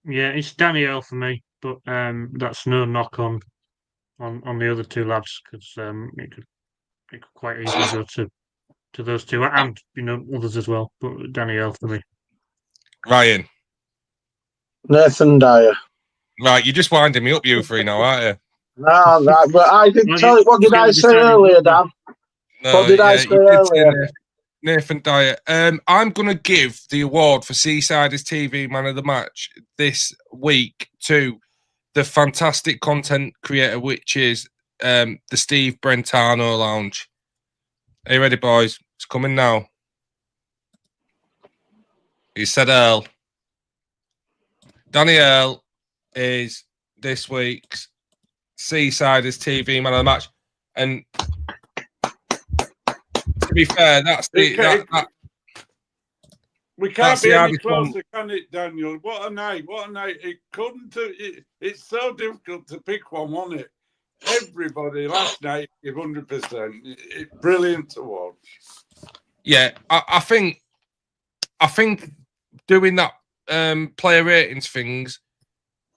[SPEAKER 3] Yeah, it's Danny Earl for me, but that's no knock on the other two lads, because it could quite easily go to those two and others as well. But Danny Earl for me.
[SPEAKER 1] Ryan.
[SPEAKER 2] Nathan Dyer.
[SPEAKER 1] Right, you're just winding me up, you three now, aren't you?
[SPEAKER 2] No, but I didn't tell you. What did I say earlier, Dan?
[SPEAKER 1] No,
[SPEAKER 2] What did I say
[SPEAKER 1] you did
[SPEAKER 2] earlier?
[SPEAKER 1] Nathan Dyer. I'm going to give the award for Seasiders TV Man of the Match this week to the fantastic content creator, which is the Steve Brentano Lounge. Are you ready, boys? It's coming now. He said Earl. Danny Earl is this week's Seasiders TV Man of the Match. And to be fair, that's the...
[SPEAKER 4] We can't be any closer, can it, Daniel? What a night. What a night. It's so difficult to pick one, wasn't it? Everybody last night gave 100%. Brilliant to watch. Yeah,
[SPEAKER 1] I think doing that player ratings things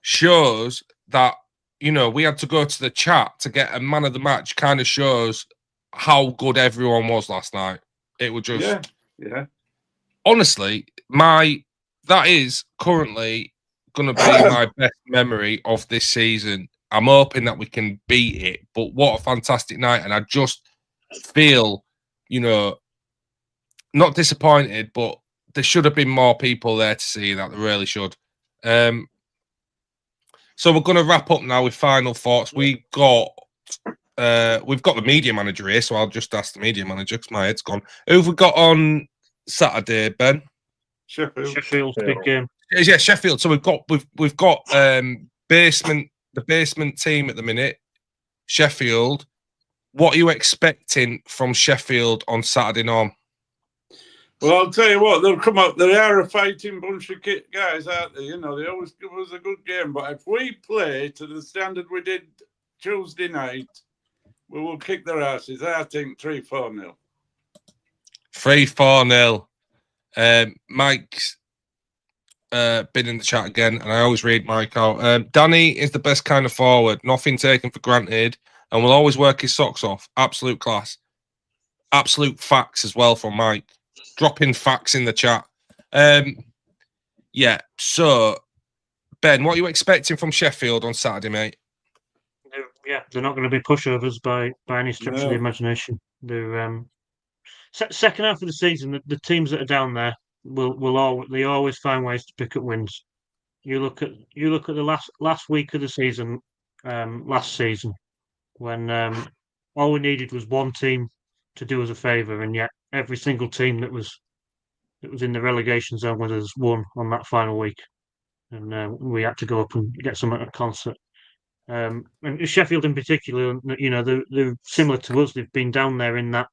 [SPEAKER 1] shows that, we had to go to the chat to get a man of the match. Kind of shows how good everyone was last night. It was just...
[SPEAKER 4] Yeah.
[SPEAKER 1] Honestly, that is currently going to be my best memory of this season. I'm hoping that we can beat it, but what a fantastic night. And I just feel, not disappointed, but there should have been more people there to see that. There really should. So we're going to wrap up now with final thoughts. We've got the media manager here, so I'll just ask the media manager because my head's gone. Who have we got on Saturday, Ben?
[SPEAKER 3] Sheffield's big game.
[SPEAKER 1] Yeah, Sheffield. So we've got the basement team at the minute. Sheffield. What are you expecting from Sheffield on Saturday, Norm?
[SPEAKER 4] Well, I'll tell you what, they'll come up. They are a fighting bunch of guys, aren't they? They always give us a good game. But if we play to the standard we did Tuesday night, we will kick their asses. I think 3-4-0.
[SPEAKER 1] 3-4-0. Mike's been in the chat again, and I always read Mike out. Danny is the best kind of forward, nothing taken for granted, and will always work his socks off. Absolute class. Absolute facts as well from Mike. Dropping facts in the chat. Yeah, so, Ben, what are you expecting from Sheffield on Saturday, mate?
[SPEAKER 3] They're not going to be pushovers by any stretch of the imagination. They're second half of the season, the teams that are down there they always find ways to pick up wins. You look at the last week of the season, last season, when all we needed was one team to do us a favour, and yet every single team that was in the relegation zone with us won on that final week, and we had to go up and get some at a concert. And Sheffield in particular, they're similar to us. They've been down there in that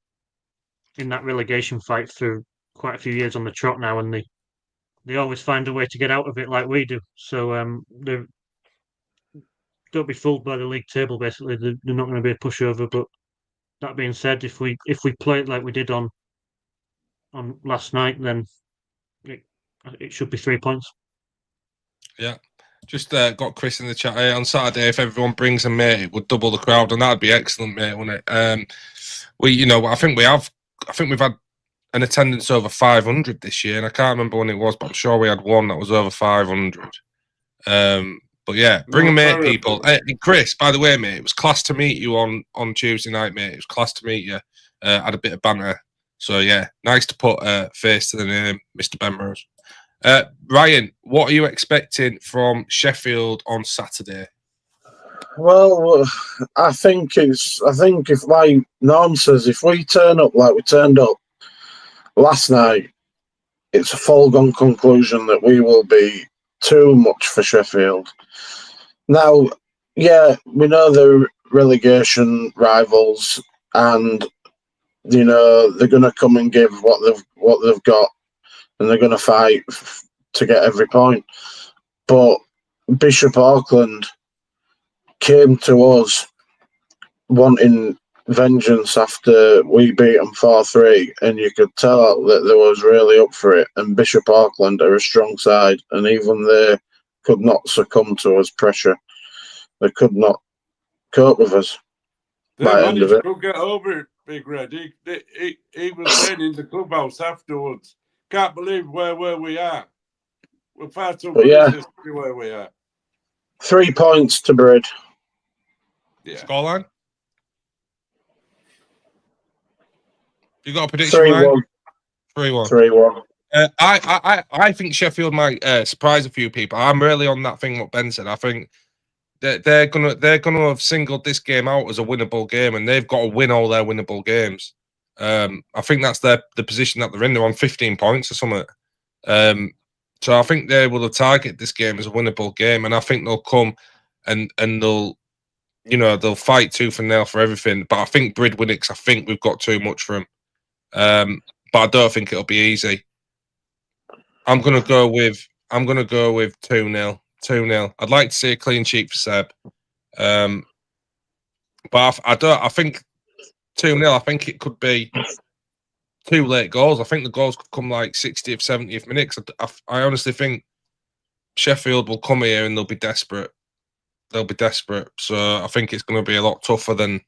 [SPEAKER 3] relegation fight through quite a few years on the trot now, and they always find a way to get out of it like we do. So don't be fooled by the league table. Basically, they're not going to be a pushover. But that being said, if we play it like we did on last night, then it should be 3 points.
[SPEAKER 1] Yeah. Just got Chris in the chat on Saturday. If everyone brings a mate, it would double the crowd, and that'd be excellent, mate, wouldn't it? I think we've had an attendance over 500 this year, and I can't remember when it was, but I'm sure we had one that was over 500. But yeah, bring a
[SPEAKER 4] No,
[SPEAKER 1] mate,
[SPEAKER 4] sorry.
[SPEAKER 1] people. Chris, by the way, mate, it was class to meet you on Tuesday night, mate. It was class to meet you. Had a bit of banter. So yeah, nice to put a face to the name, Mr. Benrose. Ryan, what are you expecting from Sheffield on Saturday?
[SPEAKER 2] Well, I think if, like Norm says, if we turn up like we turned up last night, it's a foregone conclusion that we will be too much for Sheffield. Now, yeah, we know they're relegation rivals, and you know they're going to come and give what they've got, and they're going to fight to get every point. But Bishop Auckland came to us wanting vengeance after we beat them 4-3, and you could tell that they was really up for it. And Bishop Auckland are a strong side, and even they could not succumb to us pressure. They could not cope with us.
[SPEAKER 4] They
[SPEAKER 2] By the end of
[SPEAKER 4] managed
[SPEAKER 2] it.
[SPEAKER 4] to get over it, Big Red. He was saying in the clubhouse afterwards, can't believe where we are. We're far too good
[SPEAKER 2] yeah.
[SPEAKER 4] to be where we are.
[SPEAKER 2] 3 points to Brid.
[SPEAKER 4] Yeah.
[SPEAKER 1] Scoreline? You got a prediction,
[SPEAKER 2] 3-1.
[SPEAKER 1] 3-1.
[SPEAKER 2] 3-1.
[SPEAKER 1] I think Sheffield might surprise a few people. I'm really on that thing what Ben said. I think that they're gonna have singled this game out as a winnable game, and they've got to win all their winnable games. I think that's the position that they're in. They're on 15 points or something. So I think they will target this game as a winnable game, and I think they'll come and they'll fight tooth and nail for everything. But I think Brid win it 'cause I think we've got too much for them. But I don't think it'll be easy. I'm gonna go with 2-0. 2-0. I'd like to see a clean sheet for Seb. But I think 2-0. I think it could be 2 late goals. I think the goals could come like 60th, 70th minutes. I honestly think Sheffield will come here and they'll be desperate. So I think it's going to be a lot tougher than,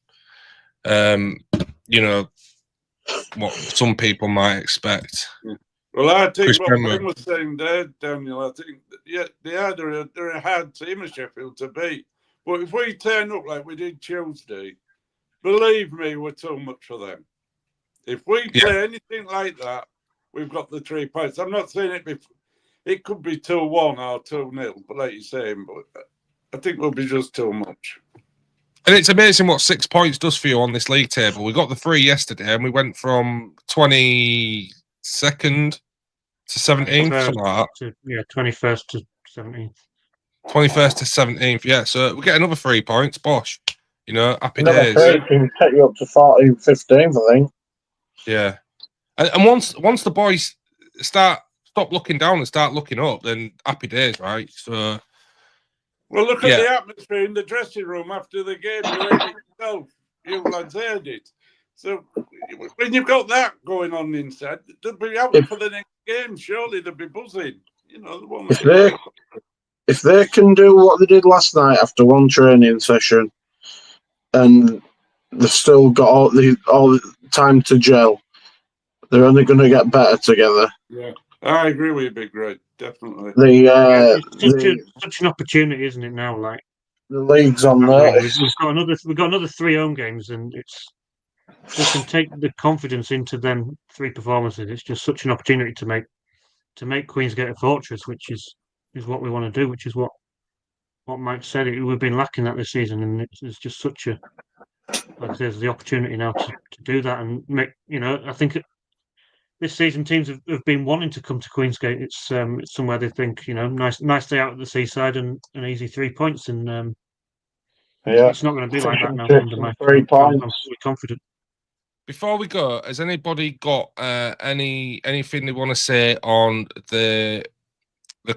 [SPEAKER 1] what some people might expect.
[SPEAKER 4] Well, I think
[SPEAKER 1] Chris
[SPEAKER 4] what
[SPEAKER 1] Brennan.
[SPEAKER 4] Ben was saying there, Daniel, I think, they're a hard team of Sheffield to beat. But if we turn up like we did Tuesday, believe me, we're too much for them. If we play anything like that, we've got the 3 points. I'm not saying it could be 2-1 or 2-0, but like you're saying, but I think we'll be just too much.
[SPEAKER 1] And it's amazing what 6 points does for you on this league table. We got the 3 yesterday, and we went from 22nd to 17th, something like that.
[SPEAKER 3] 21st to 17th.
[SPEAKER 1] 21st to 17th, yeah. So we get another 3 points. Bosh. Happy
[SPEAKER 2] Another
[SPEAKER 1] days.
[SPEAKER 2] 3 can take you up to 14, 15th, I think.
[SPEAKER 1] Yeah. And once the boys stop looking down and start looking up, then happy days, right? So.
[SPEAKER 4] Well, look at the atmosphere in the dressing room after the game. You heard it yourself. You lads heard it. So when you've got that going on inside, they'll be out for the next game. Surely they'll be buzzing.
[SPEAKER 2] If they can do what they did last night after one training session, and they've still got all the time to gel, they're only going to get better together.
[SPEAKER 4] Yeah, I agree with you, Big Red. Definitely.
[SPEAKER 3] It's such an opportunity, isn't it? Now, like
[SPEAKER 2] the league's on there.
[SPEAKER 3] We've got another 3 home games, and we can take the confidence into them 3 performances. It's just such an opportunity to make Queensgate a fortress, which is what we want to do. Which is what Mike said. We've been lacking that this season, and it's just such a, like I say, there's the opportunity now to do that and make. I think this season teams have been wanting to come to Queensgate. It's somewhere they think nice day out at the seaside and an easy 3 points, and it's not going to be like that now under Mike.
[SPEAKER 2] 3 points.
[SPEAKER 3] I'm fully confident.
[SPEAKER 1] Before we go, has anybody got anything they want to say on the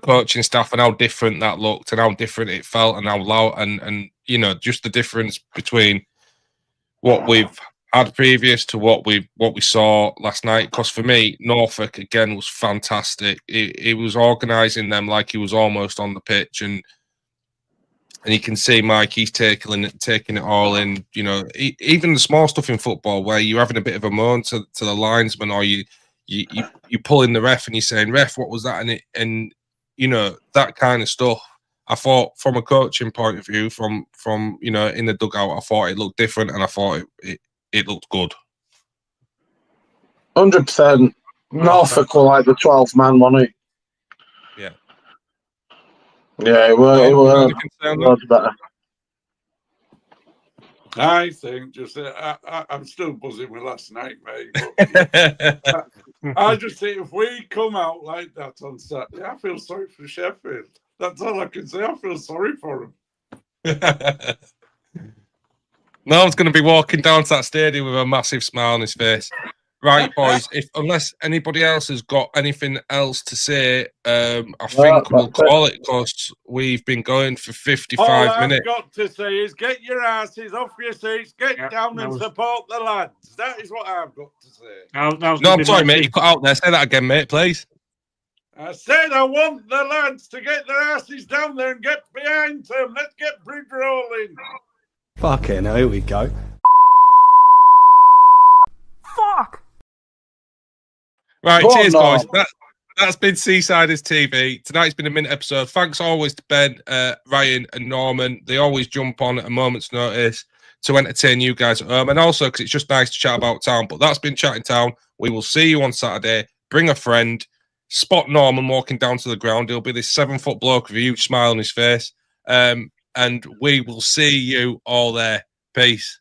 [SPEAKER 1] coaching staff and how different that looked and how different it felt and how loud and just the difference between what we've had previous to what we saw last night? Because for me, Norfolk again was fantastic. He was organising them like he was almost on the pitch, and you can see Mike, he's taking it all in. Even the small stuff in football where you're having a bit of a moan to the linesman, or you pull in the ref and you're saying, "Ref, what was that?" and that kind of stuff. I thought from a coaching point of view, from you know, in the dugout, I thought it looked different, and I thought it looked good.
[SPEAKER 2] 100%. Norfolk were like the 12th man, wasn't it?
[SPEAKER 1] Yeah.
[SPEAKER 2] Yeah, it were loads better.
[SPEAKER 4] I think just I'm still buzzing with last night, mate. But, I just think if we come out like that on Saturday, I feel sorry for Sheffield. That's all I can say. I feel sorry for them.
[SPEAKER 1] Norm's going to be walking down to that stadium with a massive smile on his face. Right, boys. Unless anybody else has got anything else to say, I think we'll call it because we've been going for 55 minutes.
[SPEAKER 4] All I've got to say is get your asses off your seats, get down and support the lads. That is what I've got to say.
[SPEAKER 1] No, I'm sorry, mate. You cut out there. Say that again, mate, please.
[SPEAKER 4] I said I want the lads to get their asses down there and get behind them. Let's get bridge rolling.
[SPEAKER 5] Fucking hell, here we go.
[SPEAKER 6] Fuck!
[SPEAKER 1] Right, cheers, boys. That's been Seasiders TV. Tonight's been a minute episode. Thanks always to Ben, Ryan, and Norman. They always jump on at a moment's notice to entertain you guys at home, and also because it's just nice to chat about town. But that's been Chatting Town. We will see you on Saturday. Bring a friend. Spot Norman walking down to the ground. He'll be this 7-foot bloke with a huge smile on his face. And we will see you all there. Peace.